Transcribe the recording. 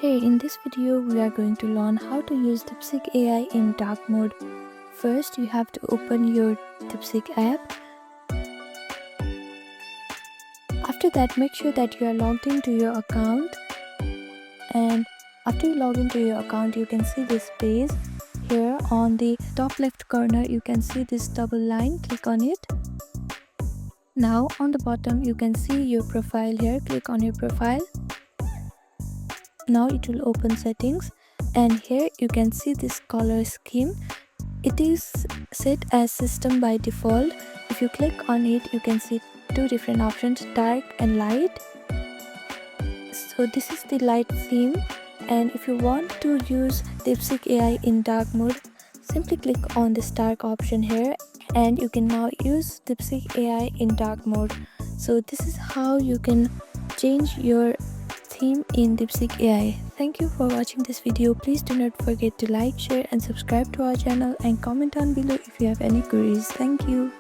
Hey, in this video we are going to learn how to use DeepSeek AI in dark mode. First, you have to open your DeepSeek app. After that, make sure that you are logged into your account. And after you log into your account, you can see this page. Here on the top left corner, you can see this double line. Click on it. Now on the bottom, you can see your profile here. Click on your profile. Now it will open settings, and here you can see this color scheme. It is set as system by default. If you click on it, you can see two different options, dark and light. So this is the light theme, and if you want to use DeepSeek AI in dark mode, simply click on this dark option here, and you can now use DeepSeek AI in dark mode. So this is how you can change your theme in DeepSeek AI. Thank you for watching this video. Please do not forget to like, share and subscribe to our channel, and comment down below if you have any queries. Thank you.